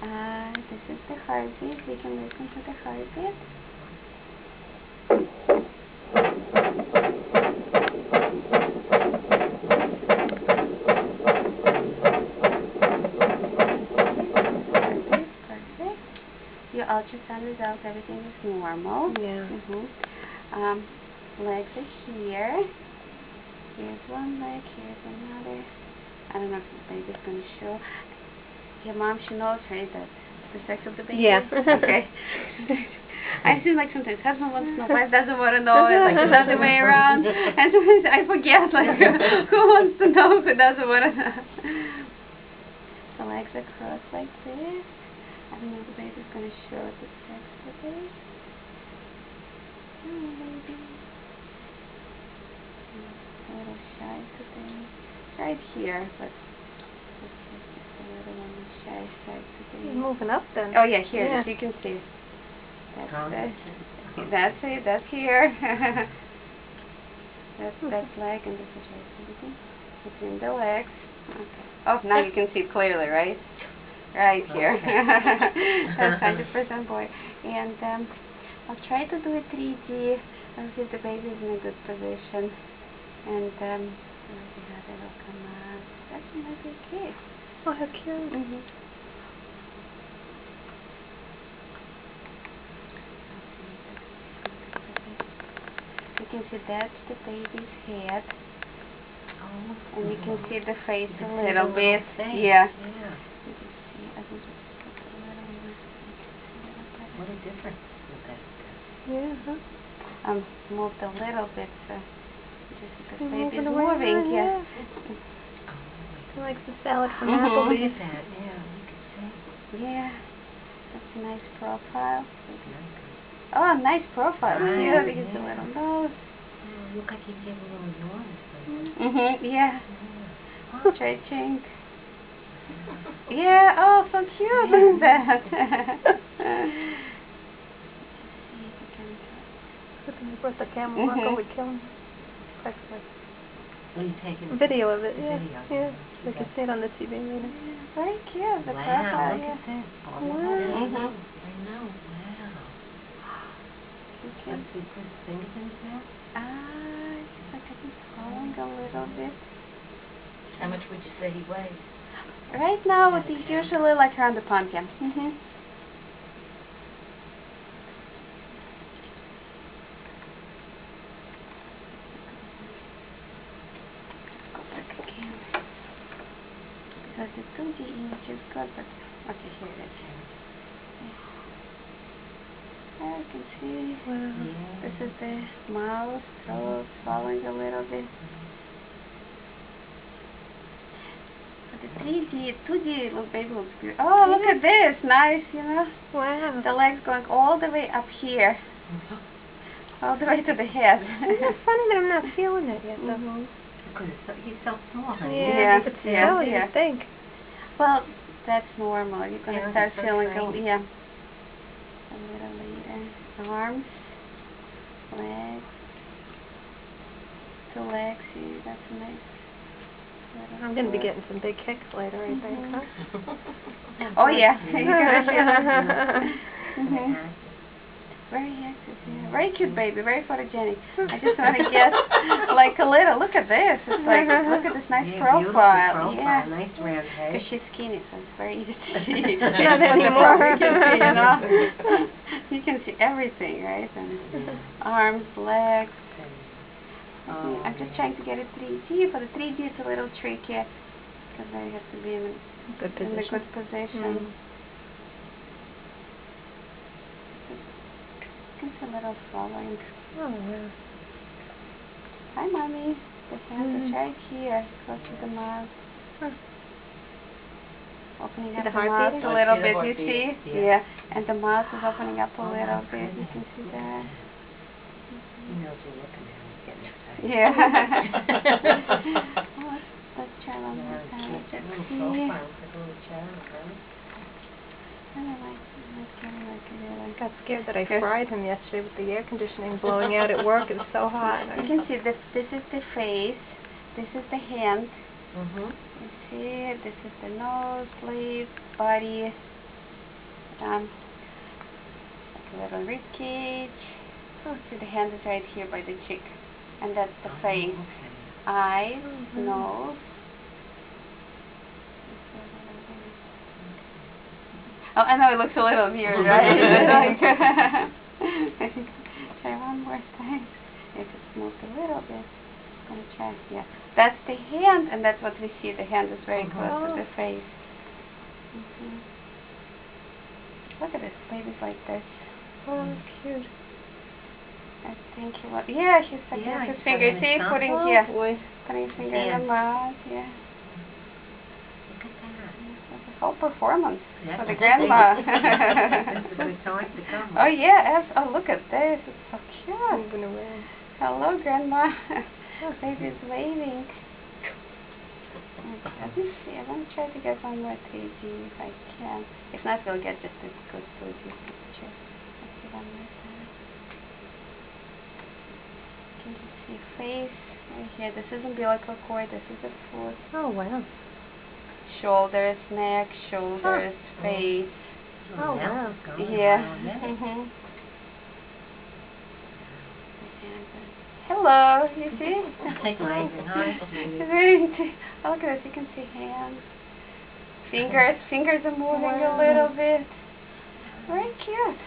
This is the heartbeat. We can listen to the heartbeat. Perfect. Your ultrasound results, everything is normal. Yeah. Legs are here. Here's one leg, here's another. I don't know if the baby's going to show. Your mom, she knows, right, that the sex of the baby? Yeah. Okay. I feel like sometimes husband wants to know, wife doesn't want to know, it's like the other way around. And sometimes I forget, like, who wants to know, who doesn't want to know. The legs are crossed like this. I don't know if the baby's going to show the sex today. Oh, baby. A little shy today. Right here, but this is just a little on the shy side today. He's moving up then. Oh yeah, here, yeah. as you can see. That's it, that's here. that's leg, and this is right between the legs. Okay. Oh, now you can see clearly, right? Right here. That's 100% boy. And I'll try to do a 3D. I'll see if the baby's in a good position. And see how that will come out. That's a nice little kid. Oh, how cute. You can see that's the baby's head. Oh, and you can see the face a little little bit. face. Yeah. Yeah. What a difference with that. Yeah. Moved a little bit, so just because baby's away, moving. Yeah. He likes the salad from Look Applebee's. at that. Yeah, you can see. Yeah. That's a nice profile. Oh, nice profile. Right, Yeah, because yeah. the little nose. Yeah, look like he gave a little yawn. Yeah. Stretching. Yeah, oh, so cute. Look at that. They brought the camera Marco would kill him. Excellent. What are you taking? Video of it, yeah. Video. Yeah. So you can see it on the TV later. Very cute. The Wow, profile, look yeah. at that. Oh, Wow. I know. Wow. Okay. Let's see, put his fingers in his mouth. It's like he's falling a little bit. How much would you say he weighs? Right now, it is usually like around a pound, yeah. Because the 2D image is good, but okay, here it is. Yeah, you can see. Wow. Yeah. This is the mouth, throat, swallowing a little bit. But the 3D, 2D look, baby looks good. Oh, look at this, nice, you know. Wow. The legs going all the way up here, all the way to the head. Isn't it funny that I'm not feeling it yet, though? Because he's so small, honey. Yeah, but still, you would think. Well, that's normal. You're going to start he's so feeling trained. a little later. Arms, legs, 2 legs. See, that's a nice little I'm going to be foot. getting some big kicks later, I think, huh? Oh, yeah. You're going to feel it. Very active, yeah. Very cute baby, very photogenic. I just want to get like a little, look at this. It's like, look at this nice profile. Yeah. Nice round head. Because she's skinny, so it's very easy to see. Not anymore. You can see, you know. You can see everything, right? And arms, legs. I'm just trying to get it 3D. For the 3D, it's a little tricky because I have to be in a good position. It's a little swallowing. Oh, yeah. Hi, Mommy. The hands are right here, close to the mouth. Opening up the mouth a little bit, you see? Yeah. And the mouth is opening up a little bit. You can see that. He knows you're looking at him. He's getting excited. Yeah. Let's try one more time. That little profile, like a little child, right? I got scared that I fried him yesterday with the air conditioning blowing out at work. It was so hot. You can see this is the face, this is the hand. You see, this is the nose, lips, body. like a little rib cage. Oh, see, the hand is right here by the cheek, and that's the face. Okay. Eyes, Mhm. nose. Oh, I know it looks a little weird, right? Like, try one more time. If it's moved a little bit, I'm gonna try. Yeah, that's the hand, and that's what we see. The hand is very close to the face. Look at this, baby's like this. Oh, that's cute. I think he was. Yeah, he's sucking Yeah, his he's finger. sucking See, his thumb. putting Oh, yeah, boy. putting his finger in Yeah. the mouth. Yeah. Look at that. It's a whole performance That's for the a good grandma. thing. It's a good time to come. Oh yeah, oh look at this, it's so cute. Moving around. Hello, grandma. Baby's waving. Okay, let me see. I want to try to get one more 3D if I can. If not, we'll get just a good 2D picture. Let's see one more time. Can you see face right here? This is umbilical cord. This is the foot. Oh, wow. Shoulders, neck, shoulders, face. Oh, now wow. it's going Yeah. around there. Mhm. Hello, you see? Like waving, hi, sweetie. It's very oh, look at this, you can see hands. Fingers are moving a little bit. Very cute.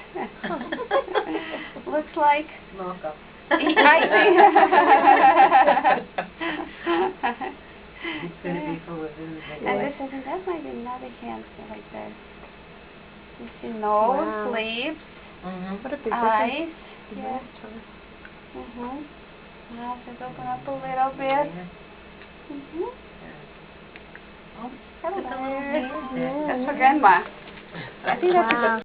Looks like Mocha. It's going to be full of food. And this is, that might be another hand like this. You see nose, Wow. lips, Mm-hmm. What a big eyes. difference. Yeah. Mouth is open up a little bit. Oh, Hello. look at the little hand. That's for grandma. I think that's a Wow. good